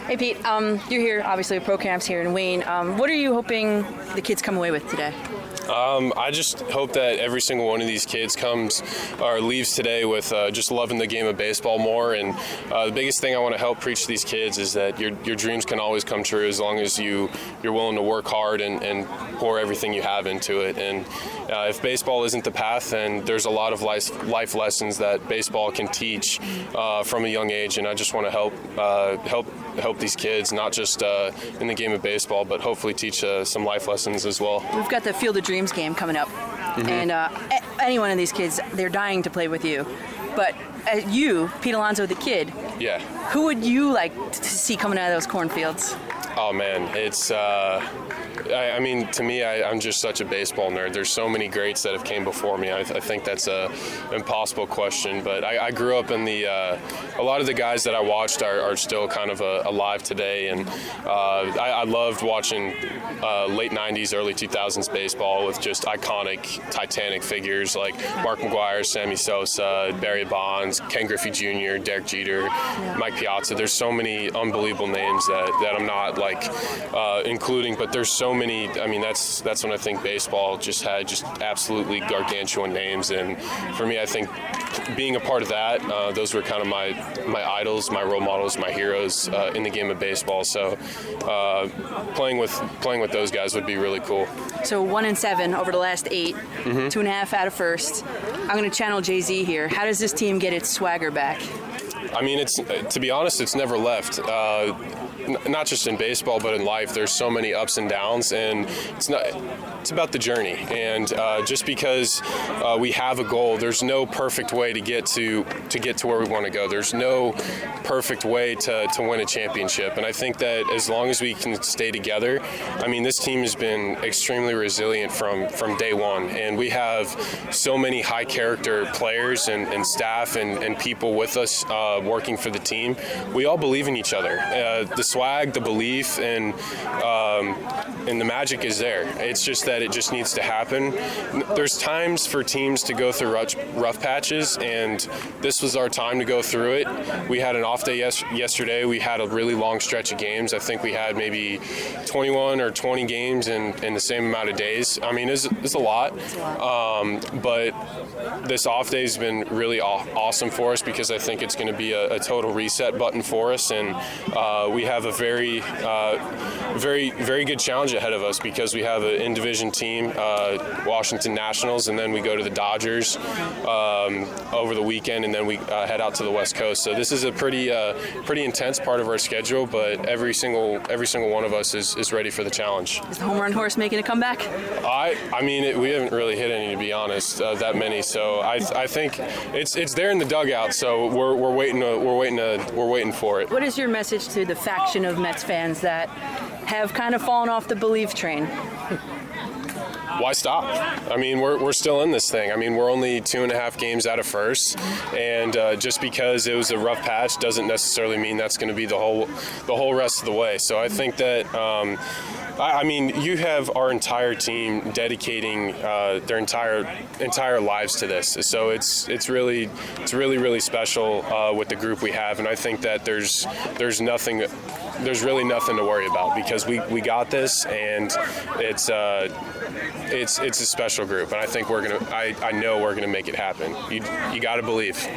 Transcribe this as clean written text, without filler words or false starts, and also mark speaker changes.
Speaker 1: Hey Pete, you're here obviously at Procamps here in Wayne. What are you hoping the kids come away with today?
Speaker 2: I just hope that every single one of these kids comes or leaves today with just loving the game of baseball more. And the biggest thing I want to help preach to these kids is that your dreams can always come true as long as you're willing to work hard and pour everything you have into it. And if baseball isn't the path, then there's a lot of life lessons that baseball can teach from a young age. And I just want to help these kids, not just in the game of baseball, but hopefully teach some life lessons as well.
Speaker 1: We've got the Field of Dreams game coming up, and any one of these kids, they're dying to play with you. But you, Pete Alonso, the kid,
Speaker 2: yeah,
Speaker 1: who would you like to see coming out of those cornfields?
Speaker 2: Oh man, it's I mean, to me, I'm just such a baseball nerd. There's so many greats that have came before me. I think that's an impossible question, but I grew up in a lot of the guys that I watched are still kind of alive today, and I loved watching late 90s, early 2000s baseball with just iconic Titanic figures like Mark McGwire, Sammy Sosa, Barry Bonds, Ken Griffey Jr., Derek Jeter, Mike Piazza. There's so many unbelievable names that I'm not including, but there's so many. I mean, that's when I think baseball just had absolutely gargantuan names, and for me, I think being a part of that, those were kind of my idols, my role models, my heroes in the game of baseball. So playing with those guys would be really cool.
Speaker 1: So 1-7 over the last 8, 2.5 out of first. I'm going to channel Jay-Z here. How does this team get its swagger back?
Speaker 2: I mean, to be honest, it's never left. Not just in baseball, but in life, there's so many ups and downs, and it's about the journey. And just because we have a goal, there's no perfect way to get to where we want to go. There's no perfect way to win a championship. And I think that as long as we can stay together, I mean, this team has been extremely resilient from day one, and we have so many high character players and staff and people with us working for the team. We all believe in each other. The swag, the belief, and the magic is there. It's just that it just needs to happen. There's times for teams to go through rough patches, and this was our time to go through it. We had an off day yesterday. We had a really long stretch of games. I think we had maybe 21 or 20 games in the same amount of days. I mean, it's a lot. But this off day has been really awesome for us because I think it's going to be a total reset button for us, and we have a very good challenge ahead of us because we have an in-division team, Washington Nationals, and then we go to the Dodgers over the weekend, and then we head out to the West Coast. So this is a pretty intense part of our schedule, but every single one of us is ready for the challenge.
Speaker 1: Is the home run horse making a comeback?
Speaker 2: I mean, we haven't really hit any, to be honest, that many. So I think it's there in the dugout. So we're waiting for it.
Speaker 1: What is your message to the faction of Mets fans that have kind of fallen off the belief train?
Speaker 2: Why stop? I mean, we're still in this thing. I mean, we're only 2.5 games out of first, and just because it was a rough patch doesn't necessarily mean that's going to be the whole rest of the way. So I think that I mean, you have our entire team dedicating their entire lives to this. So it's really special with the group we have, and I think that there's really nothing to worry about because we got this, and it's a special group, and I think I know we're gonna make it happen. You got to believe.